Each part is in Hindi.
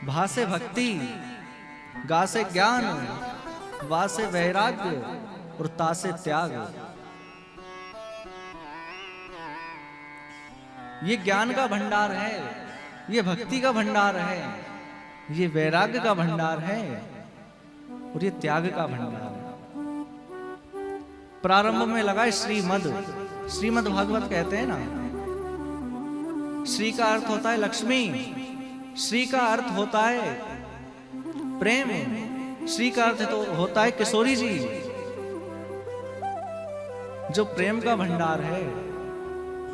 भासे भक्ति, गासे ज्ञान, वासे वैराग्य और तासे त्याग। ये ज्ञान का भंडार है, ये भक्ति का भंडार है, ये वैराग्य का भंडार है और ये त्याग का भंडार है। प्रारंभ में लगा श्रीमद भागवत कहते हैं ना, श्री का अर्थ होता है लक्ष्मी, श्री का अर्थ होता है प्रेम, श्री का अर्थ तो होता है किशोरी जी। जो प्रेम का भंडार है,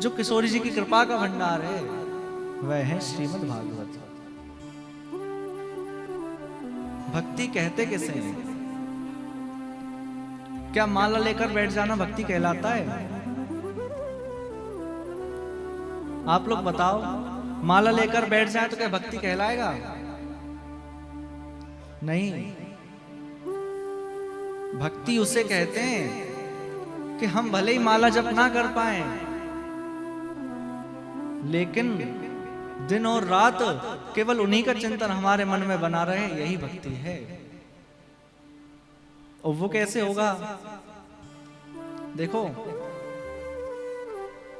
जो किशोरी जी की कृपा का भंडार है, वह है श्रीमद् भागवत। भक्ति कहते किसे हैं? क्या माला लेकर बैठ जाना भक्ति कहलाता है? आप लोग बताओ, माला लेकर बैठ जाए तो क्या भक्ति कहलाएगा? नहीं। भक्ति उसे कहते हैं कि हम भले ही माला जप ना कर पाए, लेकिन दिन और रात केवल उन्हीं का चिंतन हमारे मन में बना रहे, यही भक्ति है। और वो कैसे होगा? देखो,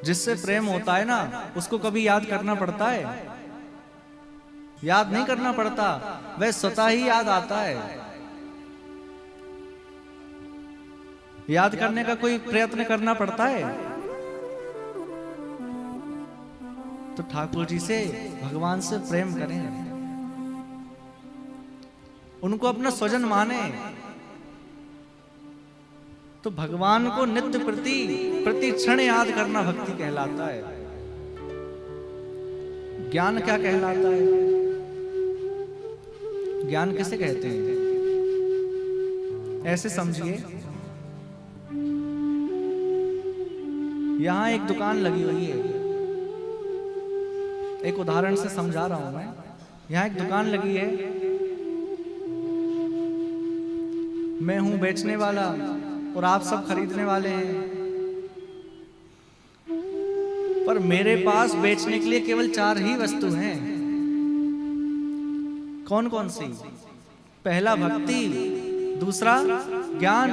जिससे प्रेम होता है ना, उसको कभी याद करना पड़ता है? याद नहीं करना पड़ता, वह स्वतः ही याद आता है। याद करने का कोई प्रयत्न करना पड़ता है? तो ठाकुर जी से, भगवान से प्रेम करें, उनको अपना स्वजन माने, तो भगवान को नित्य प्रति क्षण याद करना भक्ति कहलाता है। ज्ञान क्या कहलाता है? ज्ञान किसे कहते हैं? ऐसे समझिए, यहां एक दुकान लगी हुई है, एक उदाहरण से समझा रहा हूं मैं। यहां एक दुकान लगी है, मैं हूं बेचने वाला और आप सब खरीदने वाले हैं, पर मेरे पास बेचने के लिए केवल 4 ही वस्तु हैं। कौन कौन सी? पहला भक्ति, दूसरा ज्ञान,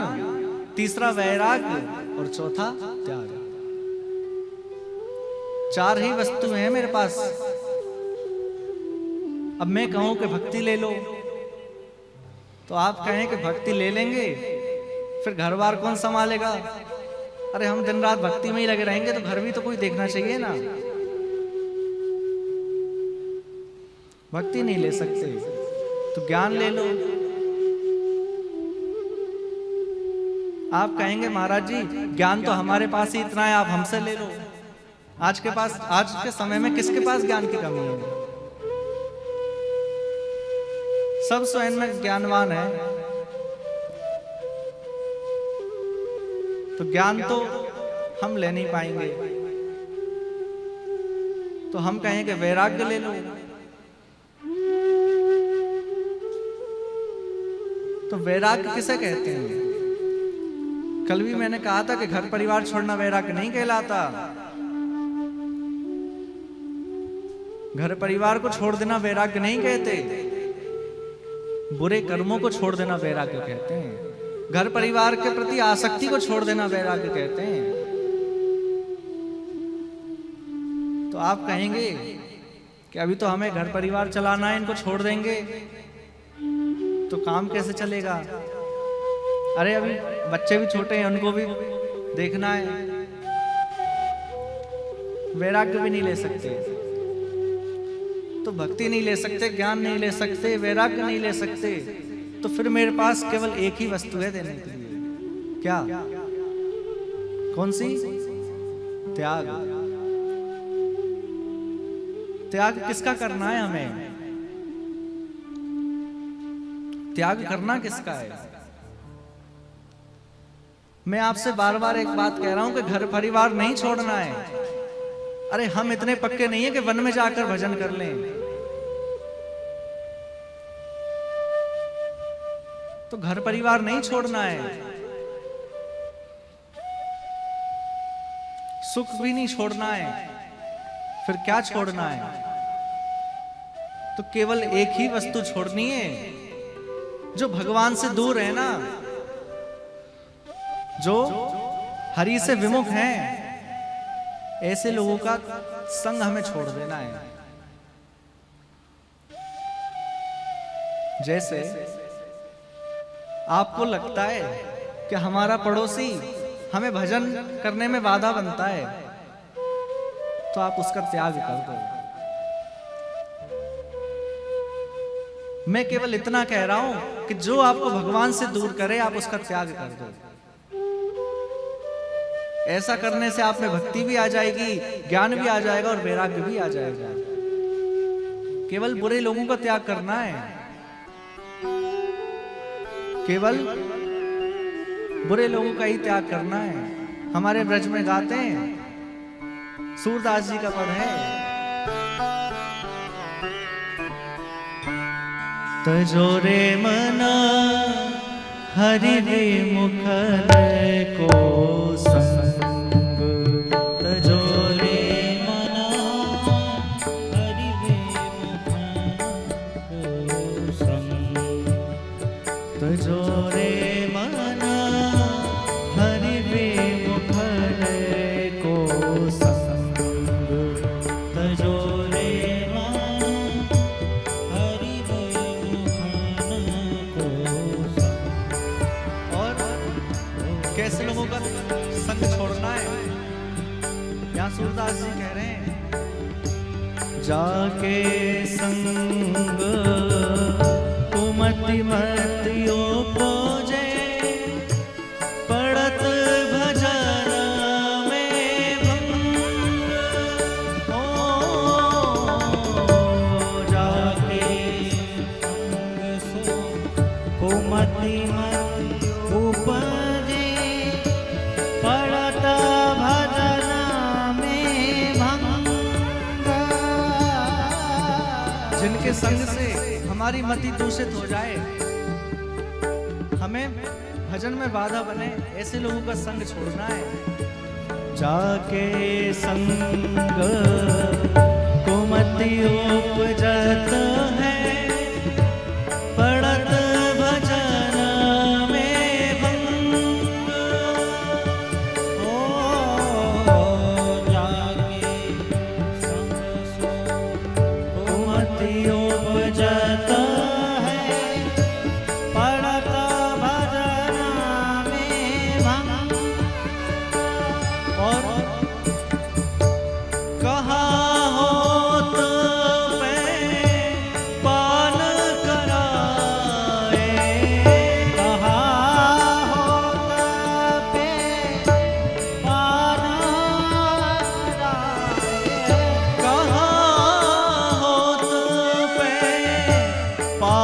तीसरा वैराग्य और चौथा त्याग। 4 ही वस्तु हैं मेरे पास। अब मैं कहूं कि भक्ति ले लो, तो आप कहें कि भक्ति ले लेंगे, फिर घर बार कौन संभालेगा? अरे हम दिन रात भक्ति में ही लगे रहेंगे तो घर भी तो कोई देखना चाहिए ना। भक्ति नहीं ले सकते तो ज्ञान ले लो। आप कहेंगे महाराज जी ज्ञान तो हमारे पास ही इतना है, आप हमसे ले लो। आज के समय में किसके पास ज्ञान की कमी है? सब स्वयं में ज्ञानवान है। तो ज्ञान तो हम ले नहीं पाएंगे, तो हम कहेंगे वैराग्य ले लो। तो वैराग्य किसे कहते हैं? कल भी मैंने कहा था कि घर परिवार छोड़ना वैराग्य नहीं कहलाता। घर परिवार को छोड़ देना वैराग्य नहीं कहते, बुरे कर्मों को छोड़ देना वैराग्य कहते हैं। घर परिवार के प्रति आसक्ति को छोड़ देना वैराग्य कहते हैं। तो आप कहेंगे कि अभी तो हमें घर परिवार चलाना है, इनको छोड़ देंगे तो काम कैसे चलेगा? अरे अभी बच्चे भी छोटे हैं, उनको भी देखना है। वैराग्य भी नहीं ले सकते, तो भक्ति नहीं ले सकते, ज्ञान नहीं ले सकते, वैराग्य नहीं ले सकते, तो फिर मेरे पास केवल एक ही वस्तु है देने के लिए। क्या? कौन सी? त्याग। त्याग किसका करना है हमें? त्याग करना किसका है? मैं आपसे बार बार एक बात कह रहा हूं कि घर परिवार नहीं छोड़ना है। अरे हम इतने पक्के नहीं है कि वन में जाकर भजन कर लें। तो घर परिवार नहीं छोड़ना है, सुख भी नहीं छोड़ना है, फिर क्या छोड़ना है? तो तो केवल एक ही वस्तु छोड़नी है जो भगवान से दूर है ना, जो हरि से विमुख हैं, ऐसे लोगों का संग हमें छोड़ देना है। जैसे आपको लगता है कि हमारा पड़ोसी हमें भजन करने में बाधा बनता है, तो आप उसका त्याग कर दो। मैं केवल इतना कह रहा हूं कि जो आपको भगवान से दूर करे, आप उसका त्याग कर दो। ऐसा करने से आप में भक्ति भी आ जाएगी, ज्ञान भी आ जाएगा और वैराग्य भी आ जाएगा। केवल बुरे लोगों का त्याग करना है, केवल बुरे लोगों का ही त्याग करना है। हमारे ब्रज में गाते हैं, सूरदास जी का पद है, तजोरे मना हरि विमुख को संग, तजोरे मना हरि विमुख को संग, तजोरे मना हरि विमुख को संग, तजोरे कैसे लोगों का संग छोड़ना है। यहाँ सूरदास जी कह रहे हैं, जाके संग कुमति मतियो पोजे, पड़त भजन में भंग। ओ जाके संग सो कुमति मतियो उपजे, पड़त भजन में भंग। जिनके संग से हमारी मति दूषित हो जाए, हमें भजन में बाधा बने, ऐसे लोगों का संग छोड़ना है। जाके संग कुमति उपजत है, पड़त भजन में भंग। ओ जाके संग सो कुमति उपजत है, पड़त भजन में भंग। और कहा होत पे पान कराए, कहा होत पे पान कराए, कहा होत पे पान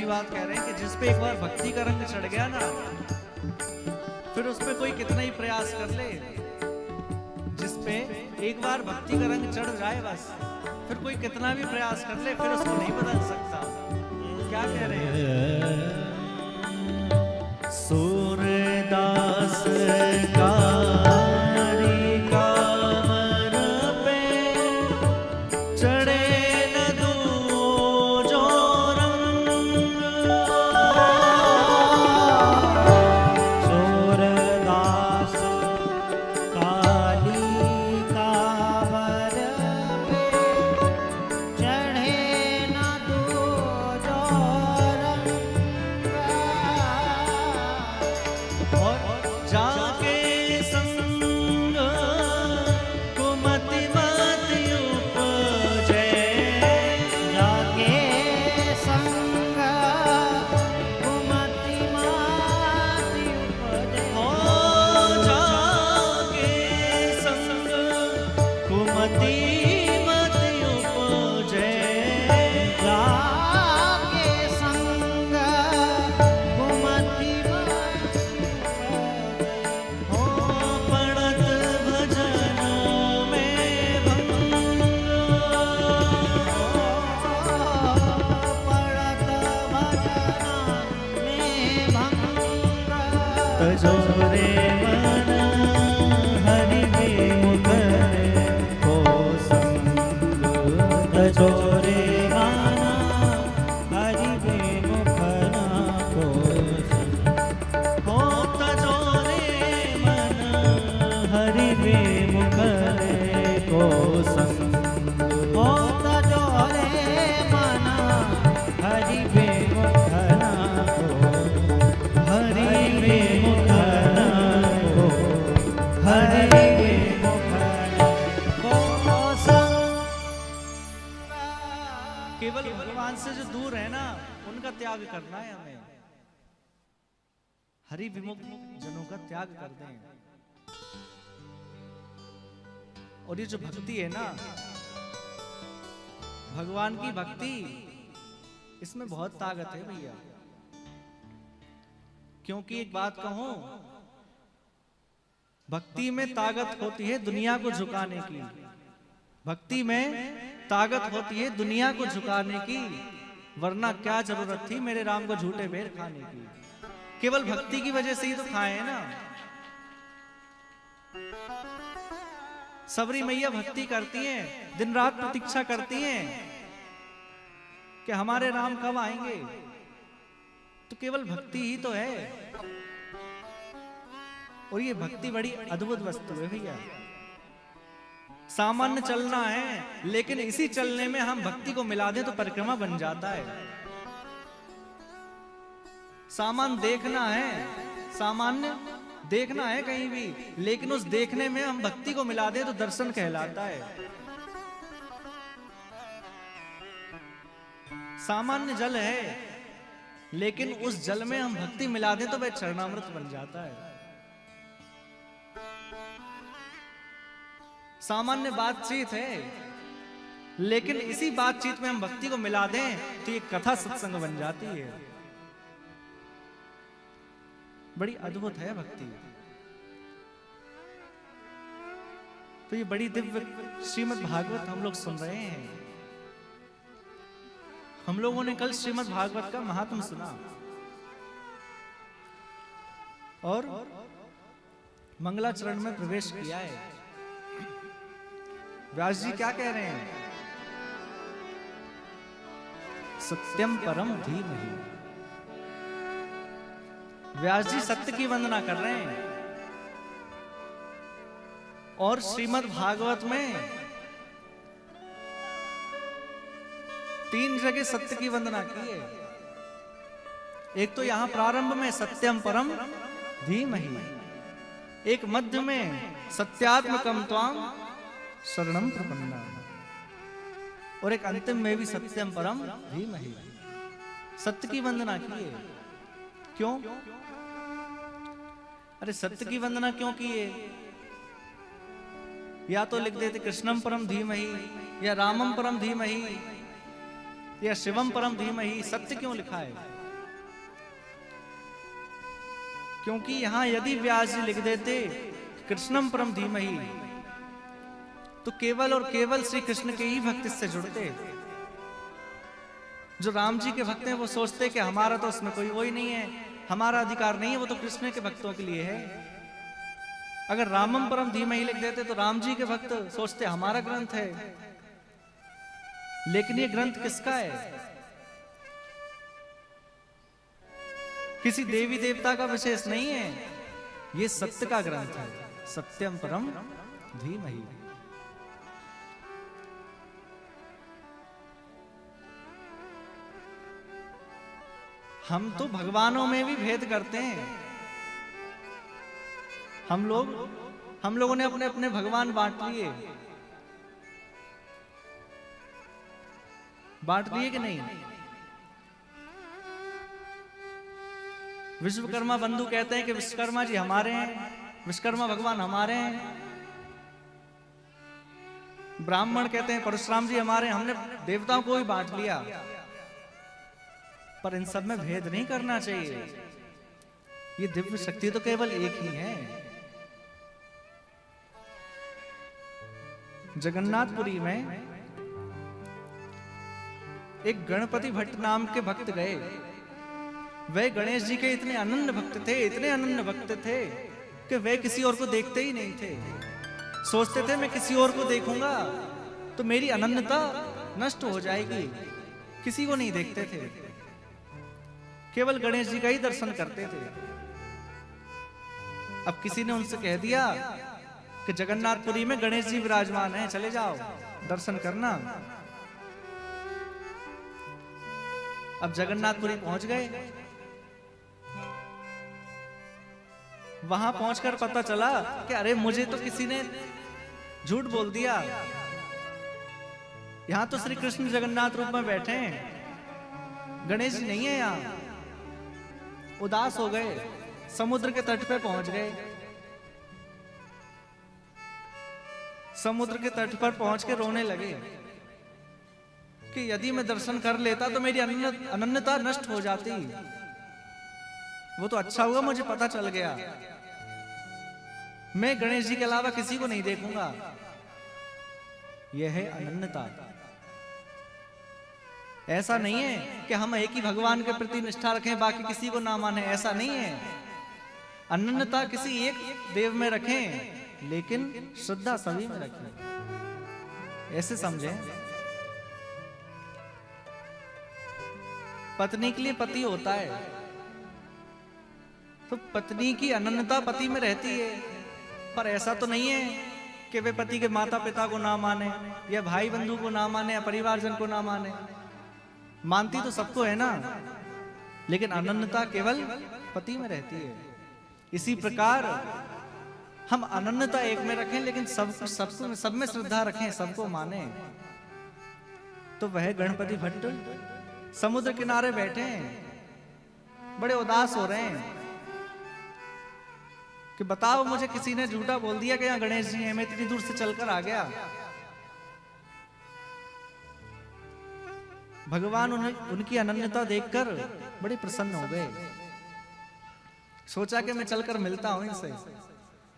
जी बात कह रहे हैं कि जिस पे एक बार भक्ति का रंग चढ़ गया ना, फिर उस पे कोई कितना ही प्रयास कर ले, जिस पे एक बार भक्ति का रंग चढ़ जाए बस, फिर कोई कितना भी प्रयास कर ले फिर उसको नहीं बदल सकता। क्या कह रहे हैं? सूरदास का केवल भगवान से जो दूर है ना उनका त्याग करना है हमें। हरि विमुख जनों का त्याग कर दें। और ये जो भक्ति है ना, भगवान की भक्ति, इसमें बहुत ताकत है भैया। क्योंकि एक बात कहूं, भक्ति में ताकत होती है दुनिया को झुकाने की। भक्ति में ताकत होती है दुनिया को झुकाने की, वरना क्या जरूरत थी मेरे राम को झूठे बेर खाने की। केवल भक्ति की वजह से ही तो खाए ना। सबरी मैया भक्ति करती हैं, दिन रात प्रतीक्षा करती हैं कि हमारे राम कब आएंगे। तो केवल भक्ति ही तो है। और ये भक्ति बड़ी अद्भुत वस्तु है भैया। सामान्य चलना है, लेकिन इसी चलने में हम भक्ति को मिला दें तो परिक्रमा बन जाता है। सामान्य देखना है, सामान्य देखना है कहीं भी, लेकिन उस देखने में हम भक्ति को मिला दें तो दर्शन कहलाता है। सामान्य जल है, लेकिन उस जल में हम भक्ति मिला दें तो वह चरणामृत बन जाता है। सामान्य बातचीत है, लेकिन इसी बातचीत में हम भक्ति को मिला दें तो ये कथा सत्संग बन जाती है। बड़ी अद्भुत है भक्ति। तो ये बड़ी दिव्य श्रीमद् भागवत हम लोग सुन रहे हैं। हम लोगों ने कल श्रीमद् भागवत का महात्म सुना और मंगलाचरण में प्रवेश किया है। व्यास जी क्या कह रहे हैं? सत्यम परम धीमहि। व्यास जी सत्य की वंदना कर रहे हैं। और श्रीमद् भागवत में 3 जगह सत्य की वंदना की है। एक तो यहां प्रारंभ में सत्यम परम धीमहि, एक मध्य में सत्यात्मकम त्वाम शरणम प्रपन्ना, और एक अंतिम में भी सत्यम परम धीमहि। सत्य की वंदना की है। क्यों? अरे सत्य की वंदना क्यों की है? या तो लिख देते कृष्णम परम धीमहि, या रामम परम धीमहि, या शिवम परम धीमहि। सत्य क्यों लिखा है? क्योंकि यहां यदि व्यास जी लिख देते कृष्णम परम धीमहि, तो केवल और केवल श्री कृष्ण के ही भक्त इससे जुड़ते। जो राम जी के भक्त हैं वो सोचते कि हमारा तो उसमें कोई वो ही नहीं है, हमारा अधिकार नहीं है, वो तो कृष्ण के भक्तों के लिए है। अगर रामम परम धीमहि लिख देते तो राम जी के भक्त सोचते हमारा ग्रंथ है। लेकिन ये ग्रंथ किसका है? किसी देवी देवता का विशेष नहीं है, ये सत्य का ग्रंथ है। सत्यम परम धीमहि। हम तो भगवानों में भी भेद करते हैं। हम लोगों ने अपने अपने भगवान बांट लिए कि नहीं? विश्वकर्मा बंधु कहते हैं कि विश्वकर्मा जी हमारे हैं, विश्वकर्मा भगवान हमारे हैं। ब्राह्मण कहते हैं परशुराम जी हमारे हैं। हमने देवताओं को भी बांट लिया, पर इन सब में भेद नहीं करना चाहिए। ये दिव्य शक्ति तो केवल एक ही है। जगन्नाथपुरी में एक गणपति भट्ट नाम के भक्त गए। वे गणेश जी के इतने अनन्य भक्त थे, इतने अनन्य भक्त थे कि वे किसी और को देखते ही नहीं थे। सोचते थे मैं किसी और को देखूंगा तो मेरी अनन्यता नष्ट हो जाएगी। किसी को नहीं देखते थे, केवल गणेश जी का ही दर्शन करते थे। अब किसी ने उनसे कह दिया कि जगन्नाथपुरी में गणेश जी विराजमान हैं, चले जाओ दर्शन करना। अब जगन्नाथपुरी पहुंच गए। वहां पहुंचकर पता चला कि अरे मुझे तो किसी ने झूठ बोल दिया। यहां तो श्री कृष्ण जगन्नाथ रूप में बैठे हैं, गणेश जी नहीं है यहां। उदास हो गए, समुद्र के तट पे पहुंच गए। समुद्र के तट पर पहुंच के रोने लगे कि यदि मैं दर्शन कर लेता तो मेरी अनन्यता नष्ट हो जाती। वो तो अच्छा हुआ मुझे पता चल गया, मैं गणेश जी के अलावा किसी को नहीं देखूंगा। यह है अनन्यता। ऐसा नहीं है कि हम एक ही भगवान के प्रति निष्ठा रखें, बाकी किसी को ना माने, ऐसा नहीं है। अनन्यता किसी एक देव में रखें, लेकिन श्रद्धा सभी में रखें। ऐसे समझें। पत्नी के लिए पति होता है, तो पत्नी की अनन्यता पति में रहती है। पर ऐसा तो नहीं है कि वे पति के माता पिता को ना माने, या भाई बंधु को ना माने, या परिवारजन को ना माने। मानती तो सबको है ना, लेकिन अनन्यता केवल पति में रहती है। इसी प्रकार हम अनन्यता एक में रखें, लेकिन सब में श्रद्धा रखें, सबको माने। तो वह गणपति भट्ट समुद्र किनारे बैठे हैं, बड़े उदास हो रहे हैं कि बताओ मुझे किसी ने झूठा बोल दिया कि यहाँ गणेश जी हैं, मैं इतनी दूर से चलकर आ गया। भगवान उनकी अनन्यता देखकर बड़े प्रसन्न हो गए। सोचा कि मैं चलकर मिलता हूं इनसे।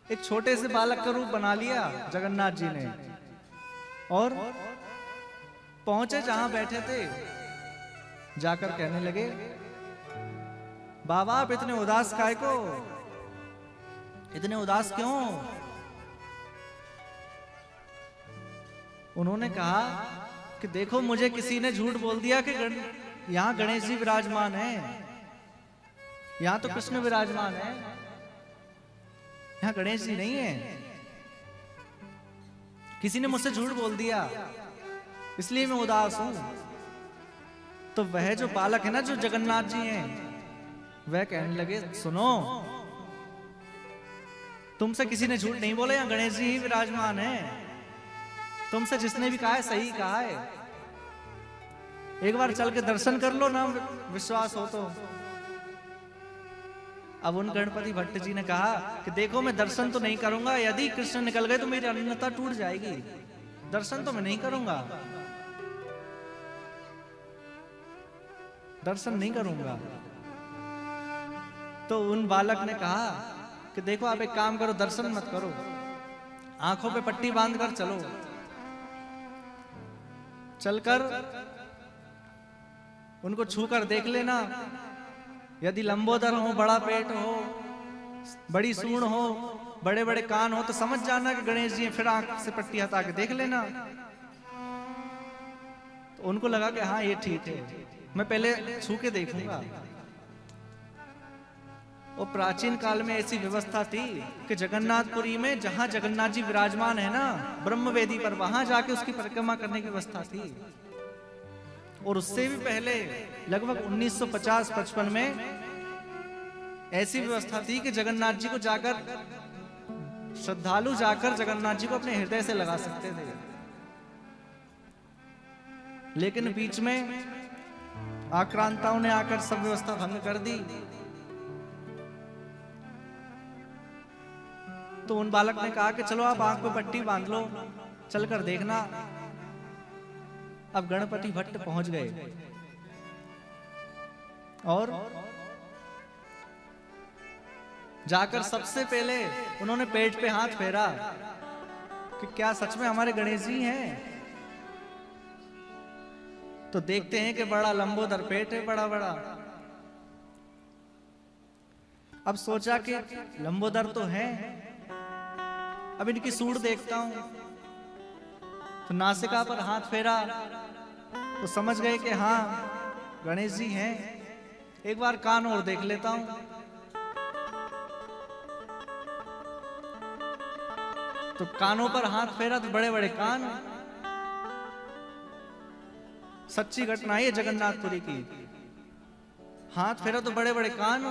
एक छोटे से बालक का रूप बना लिया जगन्नाथ जी ने, और पहुंचे जहां बैठे थे। जाकर कहने लगे, बाबा आप इतने उदास काहे को, इतने उदास क्यों? उन्होंने कहा कि देखो मुझे किसी ने झूठ बोल दिया कि यहां गणेश जी विराजमान हैं, यहां तो कृष्ण विराजमान है, यहां गणेश जी नहीं है। किसी ने मुझसे झूठ बोल दिया, इसलिए मैं उदास हूं। तो वह जो बालक है ना, जो जगन्नाथ जी हैं, वह कहने लगे, सुनो तुमसे किसी ने झूठ नहीं बोला, यहां गणेश जी ही विराजमान है। तुमसे जिसने भी कहा है सही कहा है। एक बार चल के दर्शन कर लो ना, विश्वास हो तो। अब उन गणपति भट्ट जी ने कहा कि देखो मैं दर्शन तो नहीं करूंगा, यदि कृष्ण निकल गए तो मेरी अनन्यता टूट जाएगी। दर्शन तो मैं नहीं करूंगा, दर्शन नहीं करूंगा। तो उन बालक ने कहा कि देखो आप एक काम करो, दर्शन मत करो, आंखों पे पट्टी बांधकर चलो। चलकर उनको छूकर देख लेना, यदि लंबोदर हो, बड़ा पेट हो, बड़ी सूंड हो, बड़े बड़े कान हो, तो समझ जाना कि गणेश जी हैं। फिर आंख से पट्टी हटा के देख लेना। तो उनको लगा कि हाँ ये ठीक है, मैं पहले छू के देखूंगा। और प्राचीन काल में ऐसी व्यवस्था थी कि जगन्नाथपुरी में जहां जगन्नाथ जी विराजमान है ना ब्रह्मवेदी पर, वहां जाके उसकी परिक्रमा करने की व्यवस्था थी। और उससे भी पहले लगभग 1950-55 में ऐसी व्यवस्था थी कि जगन्नाथ जी को जाकर, श्रद्धालु जाकर जगन्नाथ जी को अपने हृदय से लगा सकते थे। लेकिन बीच में आक्रांताओं ने आकर सब व्यवस्था भंग कर दी। तो उन बालक ने कहा कि चलो आप आंख पे पट्टी बांध लो, चलकर देखना। अब गणपति भट्ट पहुंच गए और जाकर सबसे पहले उन्होंने पेट पे हाथ फेरा कि क्या सच में हमारे गणेश जी हैं। तो देखते हैं कि बड़ा लंबोदर पेट है, बड़ा बड़ा। अब सोचा कि लंबोदर तो है, अब इनकी सूंड देखता हूं। तो नासिका पर हाथ फेरा तो समझ गए कि हाँ गणेश जी हैं। एक बार कान और देख लेता हूं। तो कानों पर हाथ फेरा तो बड़े बड़े कान। सच्ची घटना है जगन्नाथपुरी की। हाथ फेरा तो बड़े बड़े कान।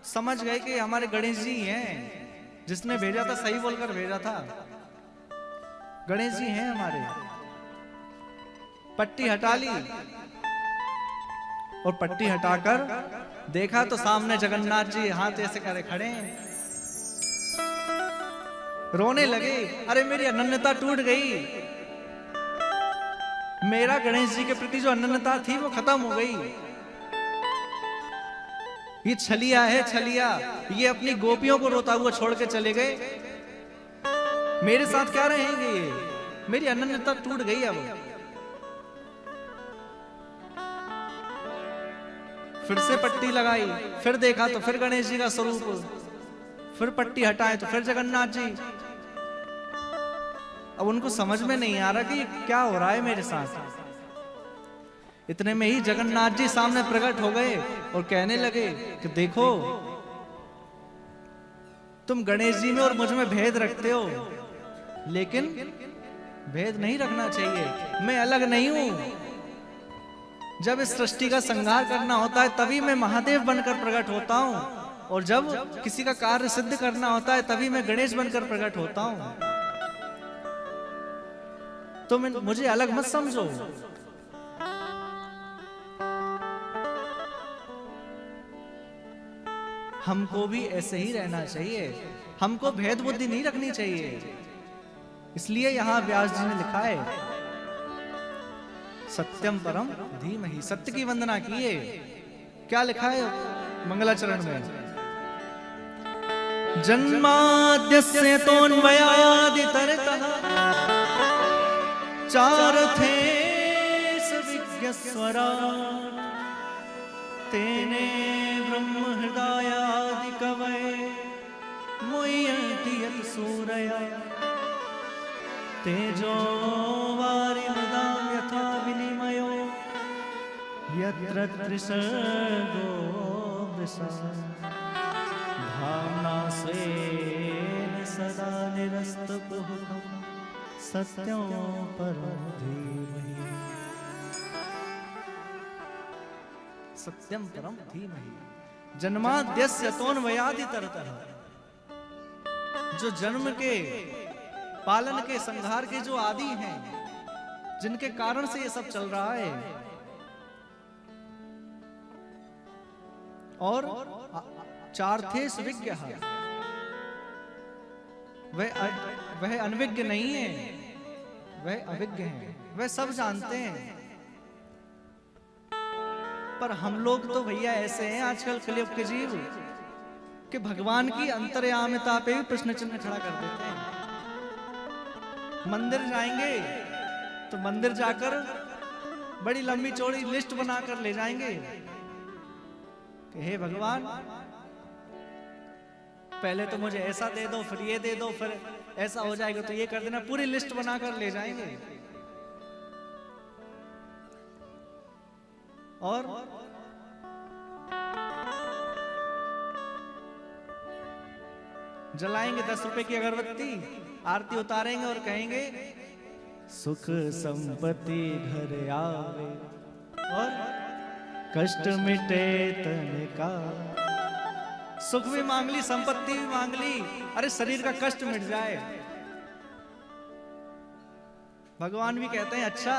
समझ गए कि हमारे गणेश जी हैं, जिसने भेजा था सही बोलकर भेजा था, गणेश जी हैं हमारे। पट्टी हटा ली और पट्टी हटाकर देखा तो सामने जगन्नाथ जी हाथ ऐसे करे खड़े हैं। रोने लगे, अरे मेरी अनन्यता टूट गई, मेरा गणेश जी के प्रति जो अनन्यता थी वो खत्म हो गई। ये छलिया है, छलिया, ये अपनी गोपियों को रोता हुआ छोड़ के चले गए, मेरे साथ क्या रहेंगे ये, मेरी अनन्यता टूट गई। अब फिर से पट्टी लगाई, फिर देखा तो फिर गणेश जी का स्वरूप, फिर पट्टी हटाए तो फिर जगन्नाथ जी। अब उनको समझ में नहीं आ रहा कि क्या हो रहा है मेरे साथ। इतने में ही जगन्नाथ जी सामने प्रकट हो गए और कहने लगे कि देखो तुम गणेश जी में और मुझ में भेद रखते हो, लेकिन भेद नहीं रखना चाहिए। मैं अलग नहीं हूं। जब इस सृष्टि का संहार करना होता है तभी मैं महादेव बनकर प्रकट होता हूं, और जब किसी का कार्य सिद्ध करना होता है तभी मैं गणेश बनकर प्रकट होता हूं। तो मुझे अलग मत समझो। हमको भी ऐसे ही रहना चाहिए, हमको भेद बुद्धि नहीं रखनी चाहिए। इसलिए यहां व्यास जी ने लिखा है सत्यम परम धीमहि, सत्य की वंदना किए। क्या लिखा है मंगलाचरण में? जन्माद्यस्य तोन्वयादितरतः चारथे सविज्ञस्वराट् तेने ब्रह्म हृदयादि कवये मुह्यन्ति यत् सूरया तेजो वारिमृदां यथा विनिमयो यत्र त्रिसर्गो मृषा धाम्ना स्वेन सदा निरस्तकुहकं सत्यं परं धीमहि। सत्यम परम धीमहि। जन्माद्यस्य तोन्वयादितरतः, जो जन्म के, पालन के, संहार के जो आदि हैं, जिनके कारण से ये सब चल रहा है, और चार्थे सुविज्ञ, वह अनविज्ञ नहीं है, वह अविज्ञ है, वह सब जानते हैं। पर हम लोग तो भैया ऐसे हैं आजकल कलयुग के जीव कि भगवान की अंतर्यामिता पे भी प्रश्न चिन्ह खड़ा कर देते हैं। मंदिर जाएंगे तो मंदिर जाकर बड़ी लंबी चौड़ी लिस्ट बनाकर ले जाएंगे कि हे भगवान, पहले तो मुझे ऐसा दे दो, फिर ये दे दो, फिर ऐसा हो जाएगा तो ये कर देना, पूरी लिस्ट बनाकर ले जाएंगे। और जलाएंगे 10 रुपए की अगरबत्ती, आरती उतारेंगे और कहेंगे सुख संपत्ति घर आवे और कष्ट मिटे तन का। सुख भी मांग ली, संपत्ति भी मांग ली, अरे शरीर का कष्ट मिट जाए। भगवान भी कहते हैं अच्छा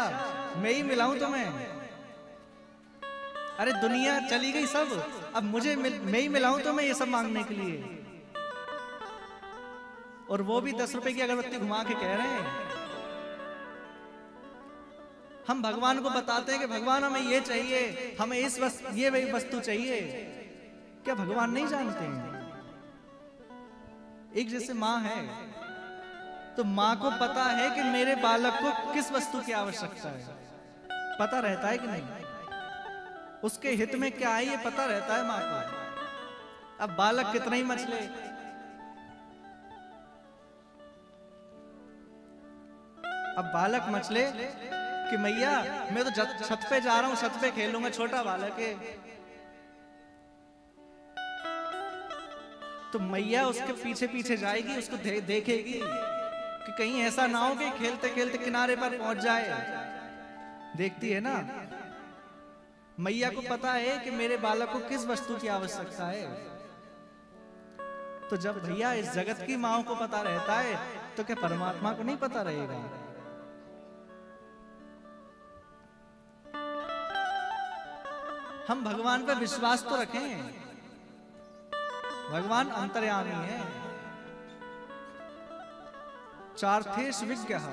मैं ही मिलाऊं तुम्हें। अरे दुनिया चली गई सब, अब मैं ही मिलाऊं तुम्हें ये सब मांगने के लिए। और वो भी 10 रुपए की अगरबत्ती घुमा के कह रहे हैं। हम भगवान को बताते हैं कि भगवान हमें ये चाहिए, हमें ये वस्तु चाहिए। क्या भगवान नहीं जानते हैं? एक जैसे माँ है तो माँ को पता है कि मेरे बालक को किस वस्तु की आवश्यकता है, पता रहता है कि नहीं? उसके हित में क्या है ये पता रहता है माँ को। अब बालक कितना ही मचले, अब बालक मचले कि मैया मैं तो छत पे जा रहा हूं, छत पे खेलूंगा, छोटा बालक है। तो मैया उसके पीछे पीछे जाएगी, उसको देखेगी कि कहीं ऐसा ना हो कि खेलते खेलते किनारे पर पहुंच जाए। देखती है ना, मैया को पता है कि मेरे बालक को किस वस्तु की आवश्यकता है। तो जब भैया इस जगत की माँ को पता रहता है तो क्या परमात्मा को नहीं पता रहेगा? हम भगवान पर विश्वास तो रखें, भगवान अंतर्यामी है। चार्थेश विज्ञः,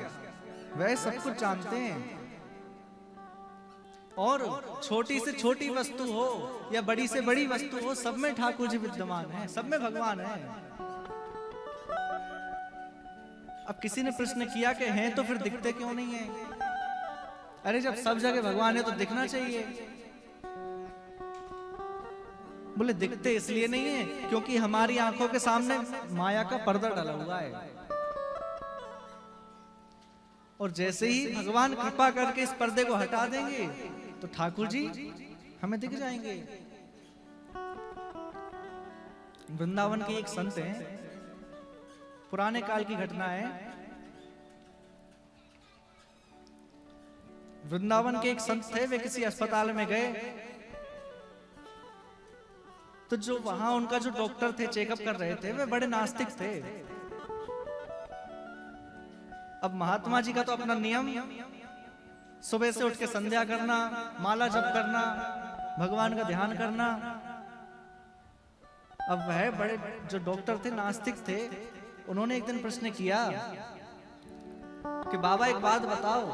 वह सब कुछ जानते हैं। और छोटी से छोटी वस्तु हो या बड़ी से बड़ी वस्तु हो, सब में ठाकुर जी विद्यमान है, सब में भगवान है। अब किसी ने प्रश्न किया कि हैं तो फिर दिखते क्यों नहीं है? अरे जब सब जगह भगवान है तो दिखना चाहिए। बोले दिखते इसलिए नहीं है क्योंकि हमारी आंखों के सामने माया का पर्दा डाला हुआ है। और जैसे ही भगवान कृपा करके इस पर्दे को हटा देंगे तो ठाकुर जी हमें दिख जाएंगे। वृंदावन के एक संत हैं, पुराने काल की घटना है। वृंदावन के एक संत थे, वे किसी अस्पताल में गए तो जो वहां उनका जो डॉक्टर थे चेकअप कर रहे थे, वे बड़े नास्तिक थे। अब महात्मा जी का तो अपना नियम, सुबह से उठ के संध्या करना, माला जप करना, भगवान का ध्यान करना। अब वह बड़े जो डॉक्टर थे नास्तिक थे, उन्होंने एक दिन प्रश्न किया कि बाबा एक बात बताओ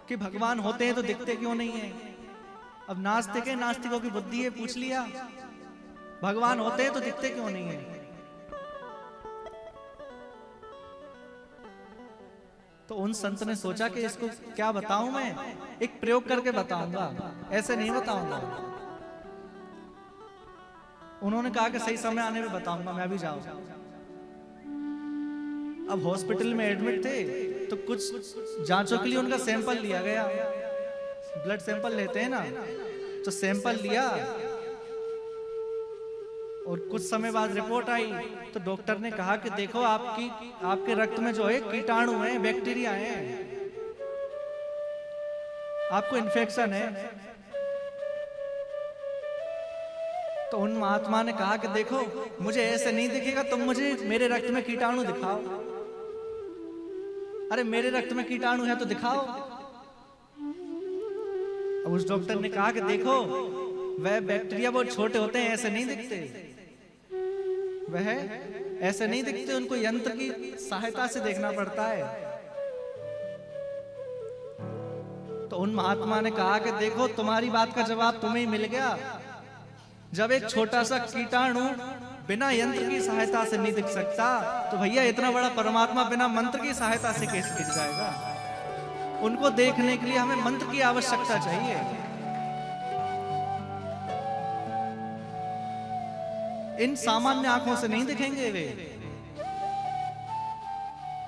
कि भगवान होते हैं तो दिखते क्यों नहीं है? अब नास्तिक है, नास्तिकों की बुद्धि है, पूछ लिया भगवान होते हैं तो दिखते क्यों नहीं है? तो उन संत ने सोचा कि इसको क्या बताऊं मैं, एक प्रयोग करके बताऊंगा, ऐसे नहीं बताऊंगा। उन्होंने कहा कि सही समय आने पे बताऊंगा, मैं अभी जाऊं। अब हॉस्पिटल में एडमिट थे तो कुछ जांचों के लिए उनका सैंपल लिया गया, ब्लड सैंपल लेते हैं ना, तो सैंपल लिया और कुछ समय बाद रिपोर्ट आई तो डॉक्टर ने कहा कि देखो आपके रक्त में जो है कीटाणु है, बैक्टीरिया है, आपको इन्फेक्शन है। तो उन महात्मा ने कहा कि देखो मुझे ऐसे नहीं दिखेगा, तुम मुझे मेरे रक्त में कीटाणु दिखाओ। अरे मेरे रक्त में कीटाणु है तो दिखाओ। अब उस डॉक्टर ने कहा कि देखो वह बैक्टीरिया बहुत छोटे होते हैं, ऐसे नहीं दिखते, वह ऐसे नहीं दिखते, उनको यंत्र की सहायता से देखना पड़ता है। तो उन महात्मा ने कहा कि देखो तुम्हारी बात का जवाब तुम्हें ही मिल गया, जब एक छोटा सा कीटाणु बिना यंत्र की सहायता से नहीं दिख सकता, तो भैया इतना बड़ा परमात्मा बिना मंत्र की सहायता से कैसे दिख जाएगा? उनको देखने के लिए हमें मंत्र की आवश्यकता चाहिए। इन सामान्य आंखों से नहीं दिखेंगे वे।